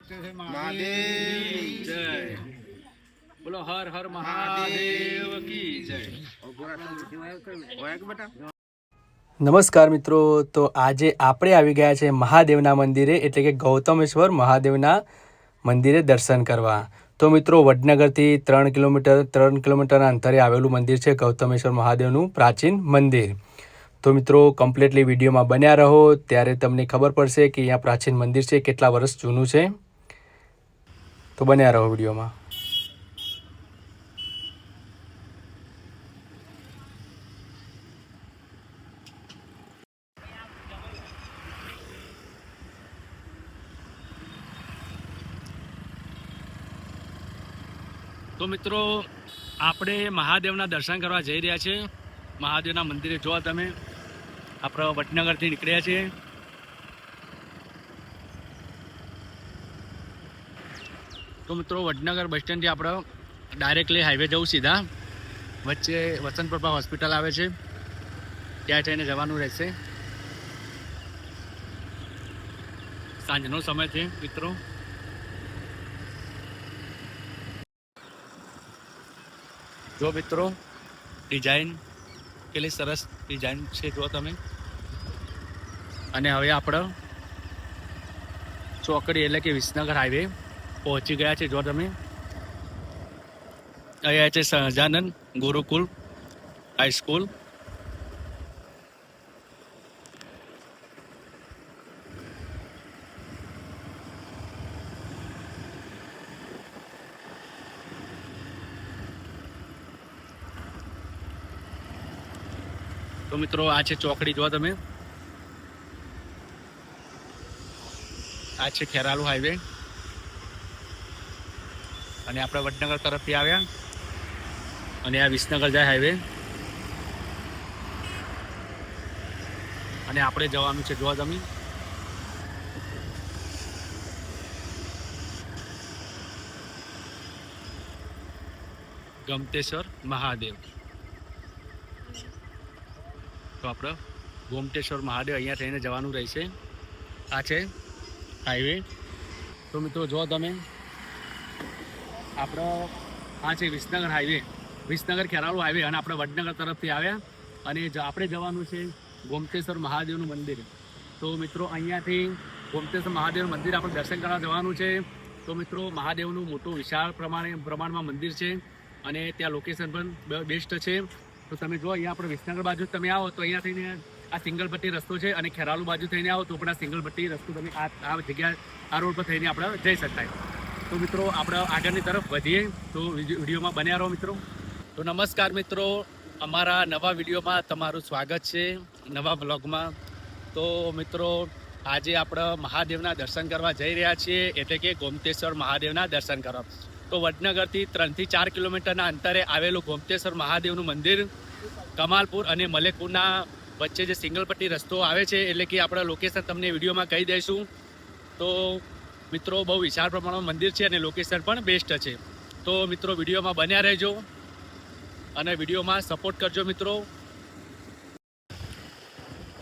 મહાદેવ જય. બોલો હર હર મહાદેવ કી જય. નમસ્કાર મિત્રો, તો આજે આપણે આવી ગયા છે મહાદેવના મંદિરે, એટલે કે ગૌતમેશ્વર મહાદેવના મંદિરે દર્શન કરવા. તો મિત્રો, વડનગરથી 3 કિલોમીટરના અંતરે આવેલું મંદિર છે ગૌતમેશ્વર મહાદેવનું પ્રાચીન મંદિર. તો મિત્રો, કમ્પ્લીટલી વિડીયોમાં બન્યા રહો, ત્યારે તમને ખબર પડશે કે અહીંયા પ્રાચીન મંદિર છે, કેટલા વર્ષ જૂનું છે. તો બન્યા રહો વિડીયોમાં. તો મિત્રો, આપણે મહાદેવના દર્શન કરવા જઈ રહ્યા છીએ. મહાદેવના મંદિરે જો તમે આપણે વડનગરથી નીકળ્યા છીએ. તો મિત્રો, વડનગર બસ સ્ટેન્ડથી આપણે ડાયરેક્ટલી હાઈવે જવું સીધા. વચ્ચે વસંત પ્રભા હોસ્પિટલ આવે છે, ત્યાં જઈને જવાનું રહેશે. સાંજનો સમય છે મિત્રો. જો મિત્રો, ડિઝાઇન કેટલી સરસ ડિઝાઇન છે જો તમે. અને હવે આપણે ચોકડી એટલે કે વિસનગર હાઈવે પહોંચી ગયા છે. જો તમે અહીંયા છે સહજાનંદ ગુરુકુલ હાઈસ્કૂલ. તો મિત્રો, આ છે ચોકડી. જો તમે, આ છે ખેરાલુ હાઈવે. અને આપણે વડનગર તરફથી આવ્યા અને આ વિસનગર જાય હાઈવે. અને આપણે જવાનું છે જો તમે ગમતેશ્વર મહાદેવ. તો આપણે ગોમટેશ્વર મહાદેવ અહીંયા થઈને જવાનું રહેશે. આ છે હાઈવે. તો મિત્રો, જો તમે આપણો આ છે વિસનગર હાઈવે, વિસનગર ખેરાલુ હાઈવે. અને આપણે વડનગર તરફથી આવ્યા અને આપણે જવાનું છે ગોમટેશ્વર મહાદેવનું મંદિર. તો મિત્રો, અહીંયાથી ગોમટેશ્વર મહાદેવનું મંદિર આપણે દર્શન કરવા જવાનું છે. તો મિત્રો, મહાદેવનું મોટું વિશાળ પ્રમાણમાં મંદિર છે અને ત્યાં લોકેશન પણ બેસ્ટ છે. તો તમે જો, અહીંયા આપણે વિસનગર બાજુ તમે આવો તો અહીંયા થઈને આ સિંગલ પટ્ટી રસ્તો છે, અને ખેરાલુ બાજુ થઈને આવો તો પણ આ સિંગલ પટ્ટી રસ્તો તમે આ જગ્યા આ રોડ પર થઈને આપણે જઈ શકાય. તો મિત્રો, આપણે આગળની તરફ વધીએ. તો વિડીયોમાં બન્યા રહો મિત્રો. તો નમસ્કાર મિત્રો, અમારા નવા વિડીયોમાં તમારું સ્વાગત છે, નવા બ્લોગમાં. તો મિત્રો, આજે આપણે મહાદેવના દર્શન કરવા જઈ રહ્યા છીએ, એટલે કે ગોમટેશ્વર મહાદેવના દર્શન કરવા. તો વડનગરથી 3 થી 4 કિલોમીટરના અંતરે આવેલું ગોમટેશ્વર મહાદેવનું મંદિર કમાલપુર અને મલેકપુરના વચ્ચે જે સિંગલ પટ્ટી રસ્તો આવે છે, એટલે કે આપણે લોકેશન તમને વિડીયોમાં કહી દઈશું. તો મિત્રો, બહુ વિશાળ પ્રમાણમાં મંદિર છે અને લોકેશન પણ બેસ્ટ છે. તો મિત્રો, વિડીયોમાં બન્યા રહેજો અને વિડીયોમાં સપોર્ટ કરજો મિત્રો.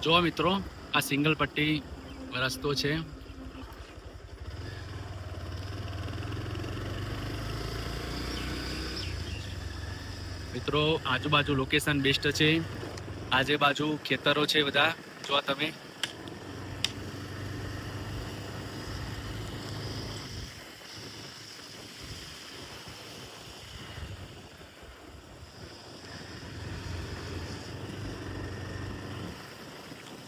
જો મિત્રો, આ સિંગલ પટ્ટી રસ્તો છે. મિત્રો, આજુબાજુ લોકેશન બેસ્ટ છે. આજુબાજુ ખેતરો છે બધા. જો તમે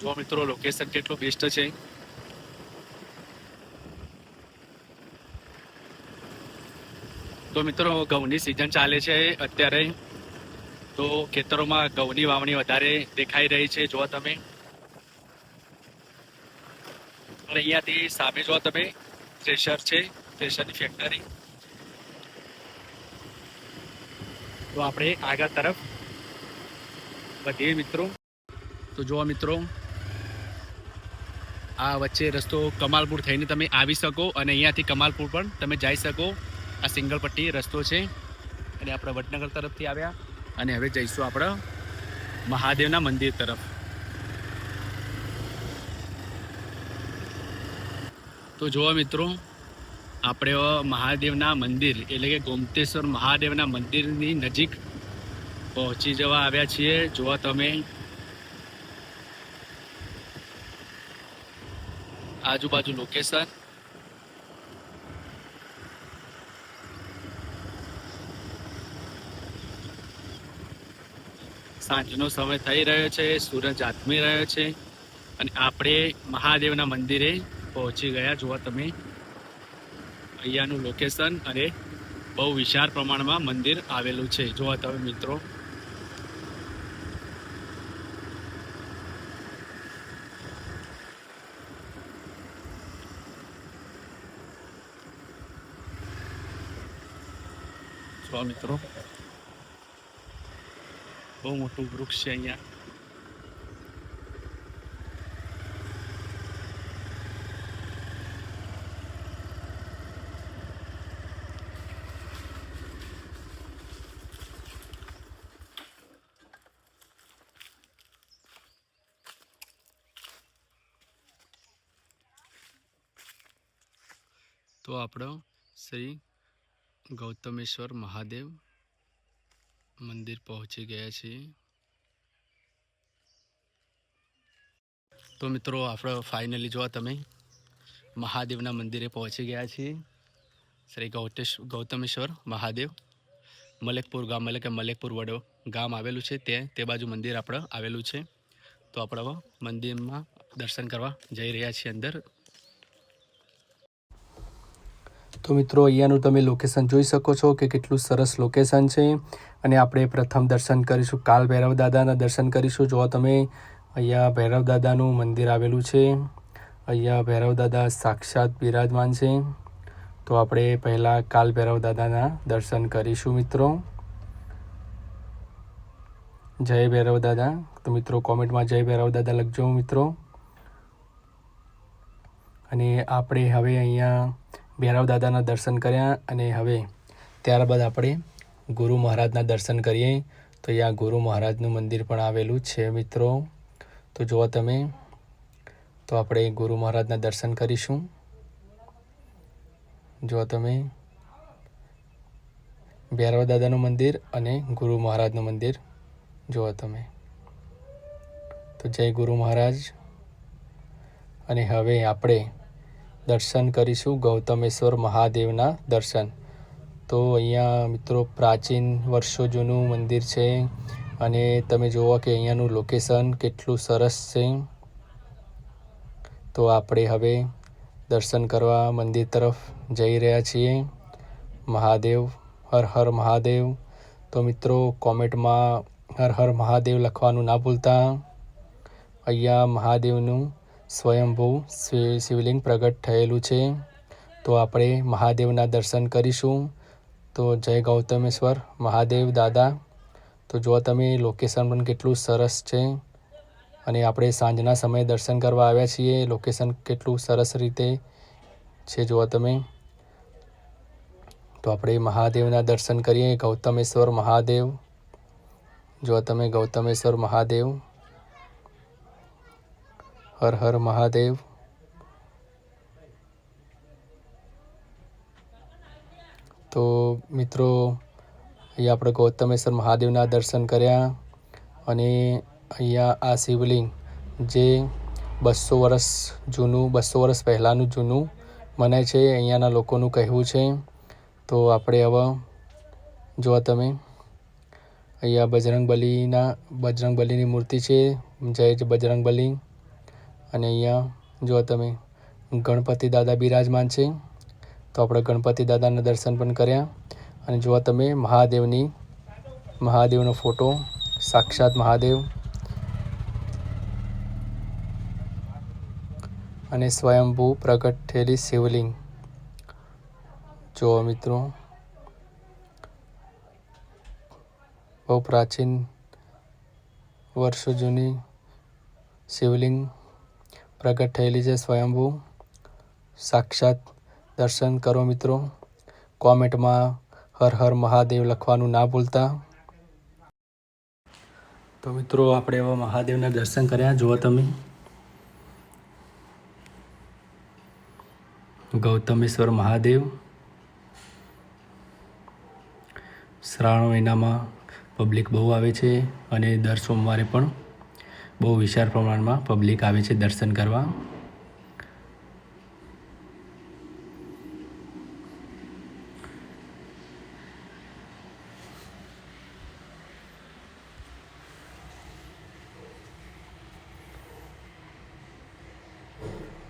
જો મિત્રો, લોકેશન કેટલું બેસ્ટ છે. તો મિત્રો, ઘઉંની સિઝન ચાલે છે અત્યારે. તો ખેતરોમાં ઘઉંની વાવણી વધારે દેખાઈ રહી છે. જો તમે, અને અહીંયાથી સામે જો તમે થ્રેશર છે, થ્રેશરની ફેક્ટરી. તો આપણે આગળ તરફ વધીએ મિત્રો. તો જો મિત્રો, આ વચ્ચે રસ્તો કમાલપુર થઈને તમે આવી શકો અને અહીંયાથી કમાલપુર પણ તમે જઈ શકો. આ સિંગલ પટ્ટી રસ્તો છે. અને આપણે વડનગર તરફથી આવ્યા અને હવે જઈશું આપણે મહાદેવના મંદિર તરફ. તો જુઓ મિત્રો, આપણે મહાદેવના મંદિર એટલે કે ગોમતેશ્વર મહાદેવના મંદિરની નજીક પહોંચી જવા આવ્યા છીએ. જુઓ તમે આજુબાજુ લોકેશન. સાંજનો સમય થઈ રહ્યો છે, સૂરજ આથમી રહ્યો છે અને આપણે મહાદેવના મંદિરે પહોંચી ગયા. જુઓ તમે અહીંયાનું લોકેશન અને બહુ વિશાળ પ્રમાણમાં મંદિર આવેલું છે. જુઓ તમે મિત્રો, જુઓ મિત્રો બહુ મોટું વૃક્ષ છે અહીંયા. તો આપણો શ્રી ગૌતમેશ્વર મહાદેવ મંદિર પહોંચી ગયા છીએ. તો મિત્રો આપણે ફાઇનલી જો તમે મહાદેવના મંદિરે પહોંચી ગયા છીએ. શ્રી ગૌતમેશ્વર મહાદેવ મલેકપુર ગામ એટલે કે મલેકપુર વડો ગામ આવેલું છે. તે બાજુ મંદિર આપણે આવેલું છે. તો આપણે મંદિરમાં દર્શન કરવા જઈ રહ્યા છીએ અંદર. તો મિત્રો અહીંયાનું તમે લોકેશન જોઈ શકો છો કે કેટલું સરસ લોકેશન છે. અને આપણે પ્રથમ દર્શન કરીશું, કાલ ભૈરવ દાદાના દર્શન કરીશું. જો તમે અહીંયા ભૈરવ દાદાનું મંદિર આવેલું છે. અહીંયા ભૈરવ દાદા સાક્ષાત બિરાજમાન છે. તો આપણે પહેલાં કાલ ભૈરવ દાદાના દર્શન કરીશું મિત્રો. જય ભૈરવ દાદા. તો મિત્રો કોમેન્ટમાં જય ભૈરવ દાદા લખજો મિત્રો. અને આપણે હવે અહીંયા ભૈરવ દાદાના દર્શન કર્યા અને હવે ત્યારબાદ આપણે ગુરુ મહારાજના દર્શન કરીએ. તો અહીંયા ગુરુ મહારાજનું મંદિર પણ આવેલું છે મિત્રો. તો જુઓ તમે, તો આપણે ગુરુ મહારાજના દર્શન કરીશું. જુઓ તમે ભૈરવ દાદાનું મંદિર અને ગુરુ મહારાજનું મંદિર જુઓ તમે. તો જય ગુરુ મહારાજ. અને હવે આપણે દર્શન કરીશું ગૌતમેશ્વર મહાદેવના દર્શન. તો અહીંયા મિત્રો પ્રાચીન વર્ષો જૂનું મંદિર છે અને તમે જુઓ કે અહીંયાનું લોકેશન કેટલું સરસ છે. તો આપણે હવે દર્શન કરવા મંદિર તરફ જઈ રહ્યા છીએ. મહાદેવ, હર હર મહાદેવ. તો મિત્રો કોમેન્ટમાં હર હર મહાદેવ લખવાનું ના ભૂલતા. અહીંયા મહાદેવનું સ્વયંભૂ શિવલિંગ પ્રગટ થયેલું છે. તો આપણે મહાદેવના દર્શન કરીશું. તો જય ગૌતમેશ્વર મહાદેવ દાદા. તો જો તમે લોકેશન પણ કેટલું સરસ છે અને આપણે સાંજના સમયે દર્શન કરવા આવ્યા છીએ. લોકેશન કેટલું સરસ રીતે છે જુઓ તમે. તો આપણે મહાદેવના દર્શન કરીએ. ગૌતમેશ્વર મહાદેવ. જો તમે ગૌતમેશ્વર મહાદેવ, હર હર મહાદેવ. તો મિત્રો અહીંયા આપણે ગૌતમેશ્વર મહાદેવના દર્શન કર્યા અને અહીંયા આ શિવલિંગ જે 200 વર્ષ પહેલાંનું જૂનું મનાય છે અહીંયાના લોકોનું કહેવું છે. તો આપણે હવે જો તમે અહીંયા બજરંગબલીની મૂર્તિ છે. જય બજરંગબલી. અને અહીંયા જો તમે ગણપતિ દાદા બિરાજમાન છે. તો આપણે ગણપતિ દાદાના દર્શન પણ કર્યા. અને જો તમે મહાદેવનો ફોટો, સાક્ષાત મહાદેવ અને સ્વયંભૂ પ્રગટ થયેલી શિવલિંગ જુઓ મિત્રો. બહુ પ્રાચીન વર્ષો જૂની શિવલિંગ પ્રગટ થયેલી છે, સ્વયંભૂ સાક્ષાત. દર્શન કરો મિત્રો. કોમેન્ટમાં હર હર મહાદેવ લખવાનું ના ભૂલતા. તો મિત્રો આપણે એવા મહાદેવના દર્શન કર્યા. જુઓ તમે ગૌતમેશ્વર મહાદેવ. શ્રાવણ મહિનામાં પબ્લિક બહુ આવે છે અને દર સોમવારે પણ બહુ વિશાળ પ્રમાણમાં પબ્લિક આવે છે દર્શન કરવા.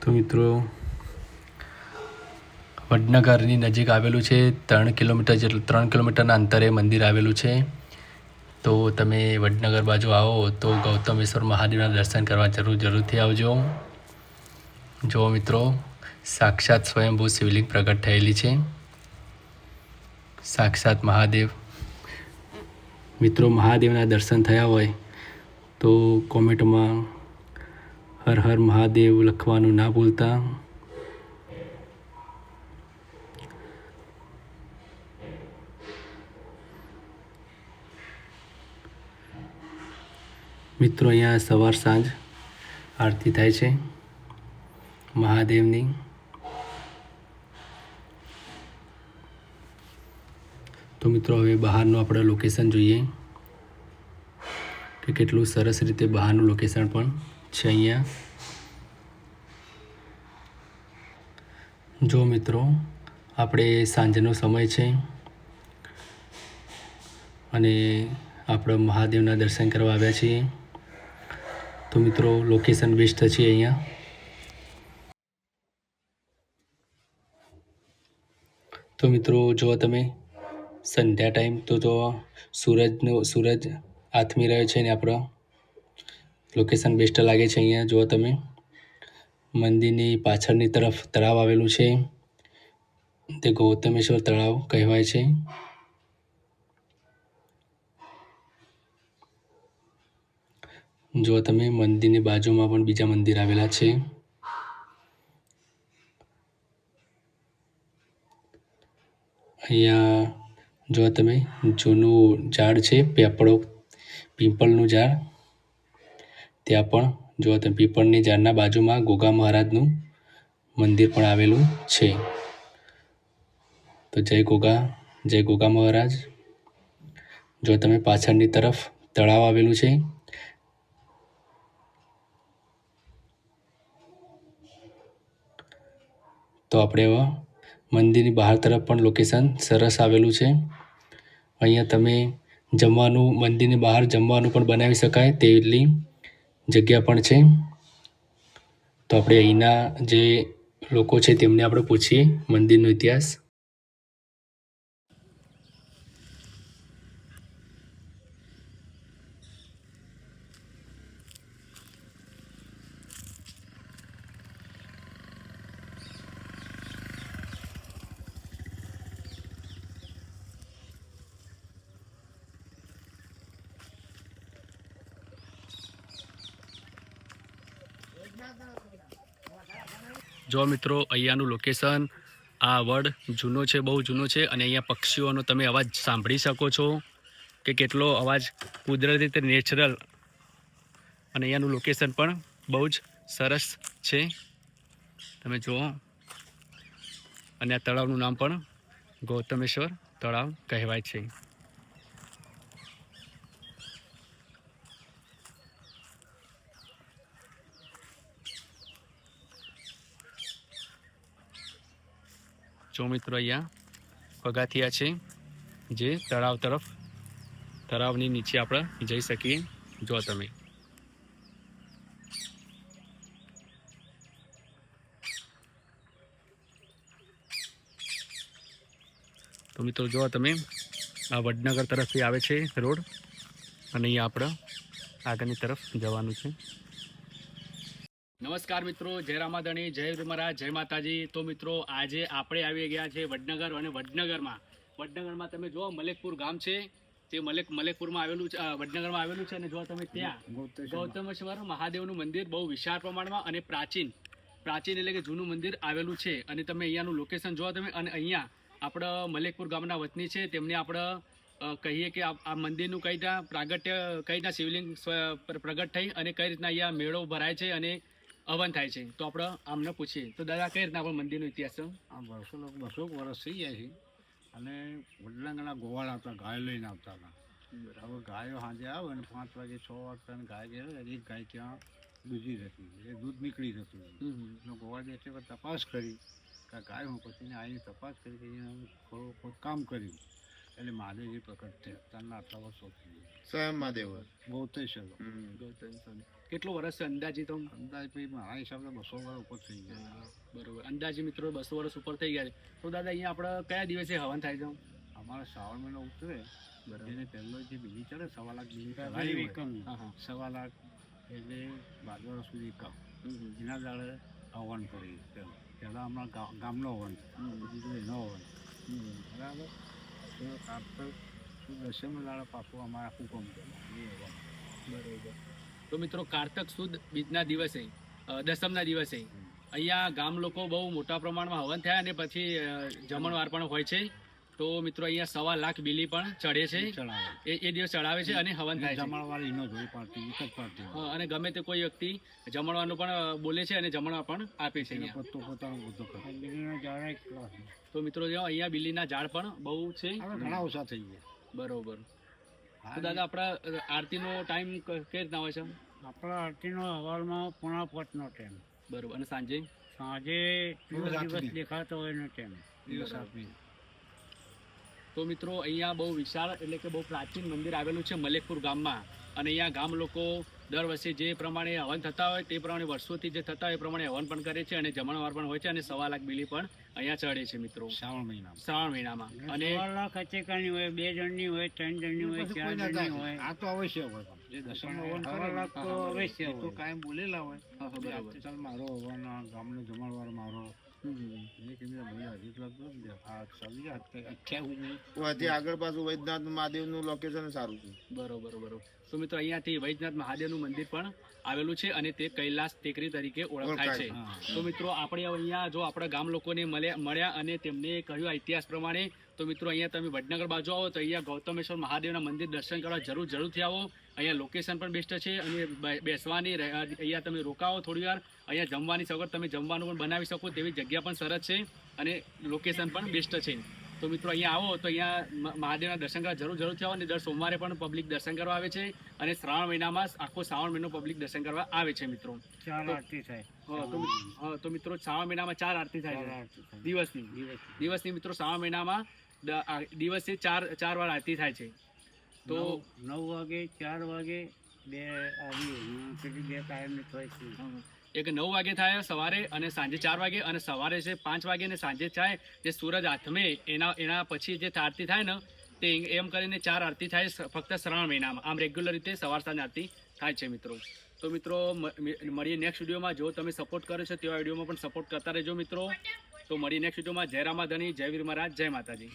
તો મિત્રો વડનગરની નજીક આવેલું છે. 3 કિલોમીટરના અંતરે મંદિર આવેલું છે. તો તમે વડનગર બાજુ આવો તો ગૌતમેશ્વર મહાદેવના દર્શન કરવા જરૂરથી આવજો. જો મિત્રો સાક્ષાત સ્વયંભૂ શિવલિંગ પ્રગટ થયેલી છે, સાક્ષાત મહાદેવ. મિત્રો મહાદેવના દર્શન થયા હોય તો કોમેન્ટમાં હર હર મહાદેવ લખવાનું ના ભૂલતા. મિત્રો અહીંયા સવાર સાંજ આરતી થાય છે મહાદેવની. તો મિત્રો હવે બહારનું આપણે લોકેશન જોઈએ કે કેટલું સરસ રીતે બહારનું લોકેશન પણ છે અહીંયા. જો મિત્રો આપણે સાંજનો સમય છે અને આપણે મહાદેવના દર્શન કરવા આવ્યા છીએ. તો મિત્રો લોકેશન બેસ્ટ છે અહીંયા. તો મિત્રો જો તમે સંધ્યા ટાઈમ તો સૂરજ આથમી રહ્યો છે ને આપણો લોકેશન બેસ્ટ લાગે છે અહીંયા. જો તમે મંદિરની પાછળની તરફ તળાવ આવેલું છે, તે ગૌતમેશ્વર તળાવ કહેવાય છે. જો તમે મંદિરની બાજુમાં પણ બીજા મંદિર આવેલા છે. અહીંયા જો તમે જૂનું ઝાડ છે પીપળનું ઝાડ, ત્યાં પણ જો તમે પીપળની ઝાડના બાજુમાં ગોગા મહારાજનું મંદિર પણ આવેલું છે. તો જય ગોગા મહારાજ. જો તમે પાછળની તરફ તળાવ આવેલું છે. તો આપણે હવે મંદિરની બહાર તરફ પણ લોકેશન સરસ આવેલું છે. અહીંયા તમે મંદિરની બહાર જમવાનું પણ બનાવી શકાય તેટલી જગ્યા પણ છે. તો આપણે અહીંના જે લોકો છે તેમને આપણે પૂછીએ મંદિરનો ઇતિહાસ. જો મિત્રો અહીંયાનું લોકેશન આ વડ જૂનો છે, બહુ જૂનો છે અને અહીંયા પક્ષીઓનો તમે અવાજ સાંભળી શકો છો કે કેટલો અવાજ કુદરતી રીતે નેચરલ. અને અહીંયાનું લોકેશન પણ બહુ જ સરસ છે, તમે જુઓ. અને આ તળાવનું નામ પણ ગૌતમેશ્વર તળાવ કહેવાય છે. જો મિત્રો અહીંયા પગથિયા છે જે તળાવની નીચે આપણે જઈ શકીએ. જો તમે તો મિત્રો જો તમે આ વડનગર તરફથી આવે છે રોડ અને અહીંયા આપણે આગળની તરફ જવાનું છે. નમસ્કાર મિત્રો, જય રામાધણી, જય મહારાજ, જય માતાજી. તો મિત્રો આજે આપણે આવી ગયા છે વડનગર અને વડનગરમાં તમે જો મલેકપુર ગામ છે, તે મલેકપુરમાં આવેલું છે, વડનગરમાં આવેલું છે. અને જો તમે ત્યાં ગૌતમેશ્વર મહાદેવનું મંદિર બહુ વિશાળ પ્રમાણમાં અને પ્રાચીન એટલે કે જૂનું મંદિર આવેલું છે. અને તમે અહીંયાનું લોકેશન જો તમે, અને અહીંયા આપણા મલેકપુર ગામના વતની છે, તેમને આપણે કહીએ કે આ મંદિરનું કઈ રીતના શિવલિંગ પ્રગટ થઈ અને કઈ રીતના અહીંયા મેળો ભરાય છે અને હવન થાય છે. તો આપણે આમને પૂછીએ તો દાદા કઈ રીતના આપણે મંદિરનો ઇતિહાસ છે? આ 200 વર્ષ થઈ જાય છે અને વડલાંગના ગોવાળ આવતા ગાય લઈને આવતા હતા. હવે ગાયો સાંજે આવે ને 5 વાગે 6 વાગતા ગાય ગયા એક ગાય ત્યાં દૂધી રહેતી એટલે દૂધ નીકળી જતું એટલે ગોવાળ એટલે તપાસ કરી કે આ ગાય હું પછી આવીને તપાસ કરી કે થોડું કામ કર્યું એટલે મહાદેવજી પ્રકટ થયા. ત્યારના આટલા વર્ષો થઈ ગયા. સ્વયં મહાદેવ ગૌતેશ્વર કેટલું વર્ષ છે અંદાજી તો? અંદાજ પછી મારા હિસાબે 200 વર્ષ ઉપર થઈ ગયા. બરોબર, અંદાજી મિત્રો 200 વર્ષ ઉપર થઈ ગયા છે. તો દાદા અહીંયા આપણે કયા દિવસે હવન થાય છે? અમારે શ્રાવણ મહિનો ઉતરે એને પહેલો જે બીજી ચડે 1.25 લાખ બીજી પહેલી ચડાવી હા, હા. 1.25 લાખ એટલે 12 વર્ષ સુધી કામ એના દાડે હવન કરી પહેલાં અમારા ગામનો હવન બીજું એનો હવન બરાબર. તો કારતક દસમના દાડે પાછું અમારે આખું કામ કર્યું. બરોબર. તો મિત્રો કારતક સુદ બીજના દિવસે દસમના દિવસે અહીંયા ગામ લોકો બહુ મોટા પ્રમાણમાં હવન થયા અને પછી જમણવાર પણ હોય છે. તો મિત્રો અહીંયા 1.25 લાખ બીલી પણ ચડે છે, ચડાવે એ દિવસ ચડાવે છે અને હવન થાય છે. જમણવાર એનો જ હોય પાર્ટી એક જ પાર્ટી હા, અને ગમે તે કોઈ વ્યક્તિ જમણવારનું પણ બોલે છે અને જમણવાર પણ આપે છે અહીંયા. પોતાનું બધું કરે. તો મિત્રો જો અહીંયા બિલ્લીના ઝાડ પણ બહુ છે. ઘણા ઓછા થઈ ગયા. બરોબર. તો દાદા આપણા આરતીનો ટાઈમ કઈ રીતના હોય છે? આપણા આરતીનો હવારમાં 4:45નો ટાઈમ. બરોબર. અને સાંજે? સાંજે દિવસ દેખાતો હોય એનો ટાઈમ દિવસ આપી. તો મિત્રો અહીંયા બહુ વિશાળ એટલે કે બહુ પ્રાચીન મંદિર આવેલું છે મલેકપુર ગામમાં. અને અહીંયા ગામ લોકો દર વર્ષે જે પ્રમાણે હવન થતા હોય તે પ્રમાણે વર્ષોથી જે થતા હોય એ પ્રમાણે હવન પણ કરે છે અને જમણવાર પણ હોય છે અને 1.25 લાખ બીલી પણ અહીંયા ચડે છે મિત્રો શ્રાવણ મહિનામાં. અને 1.25 લાખ અચેકાની હોય, 2 જણની હોય, 3 જણની હોય, 4 જણની હોય. આ તો અવશ્ય હોય. જે દસમનો હવન કરે 1.25 લાખ તો અવશ્ય હોય. તો કાયમ બોલેલા હોય. બરાબર. ચાલ મારો હવન ગામનો જમણવાર મારો એ કીધું ભાઈ 2.5 લાખ તો આ ચાલી જાય 28 આગળ પાછું વૈદ્યનાથ મહાદેવનું લોકેશન સારું છે. બરોબર બરોબર. તો મિત્રો અહીંયાથી વૈદ્યનાથ મહાદેવનું મંદિર પણ આવેલું છે અને તે કૈલાસ ટેકરી તરીકે ઓળખાય છે. તો મિત્રો આપણે અહીંયા જો આપણા ગામ લોકોને મળ્યા અને તેમને કહ્યું આ ઇતિહાસ પ્રમાણે. તો મિત્રો અહીંયા તમે વડનગર બાજુ આવો તો અહીંયા ગૌતમેશ્વર મહાદેવના મંદિર દર્શન કરવા જરૂરથી આવો. અહીંયા લોકેશન પણ બેસ્ટ છે અને બેસવાની અહીંયા તમે રોકાવો થોડી વાર. અહીંયા જમવાની સગવડ તમે જમવાનું પણ બનાવી શકો તેવી જગ્યા પણ સરસ છે અને લોકેશન પણ બેસ્ટ છે. તો મિત્રો અહીંયા આવો તો અહીંયા મહાદેવના દર્શન કરવા જરૂરથી આવો. અને દર સોમવારે પણ પબ્લિક દર્શન કરવા આવે છે અને શ્રાવણ મહિનામાં આખો શ્રાવણ મહિનો પબ્લિક દર્શન કરવા આવે છે મિત્રો. 4 આરતી થાય. તો મિત્રો શ્રાવણ મહિનામાં 4 આરતી થાય છે દિવસની મિત્રો. શ્રાવણ મહિનામાં દિવસે 4 વાર આરતી થાય છે. તો 9 વાગે, 4 વાગે, 2 આવી 2 કાયમની થાય છે. એક 9 વાગે થાય સવારે અને સાંજે 4 વાગે, અને સવારે છે 5 વાગે અને સાંજે થાય જે સૂરજ હાથમે એના પછી જે આરતી થાય ને તે એમ કરીને 4 આરતી થાય ફક્ત શ્રાવણ મહિનામાં. આમ રેગ્યુલર રીતે સવાર સાંજ આરતી થાય છે મિત્રો. તો મિત્રો મળીએ નેક્સ્ટ વિડીયોમાં. જો તમે સપોર્ટ કરો છો તેવા વિડીયોમાં પણ સપોર્ટ કરતા રહેજો મિત્રો. તો મળીએ નેક્સ્ટ વિડીયોમાં. જય રામાધણી, જય વીર મહારાજ, જય માતાજી.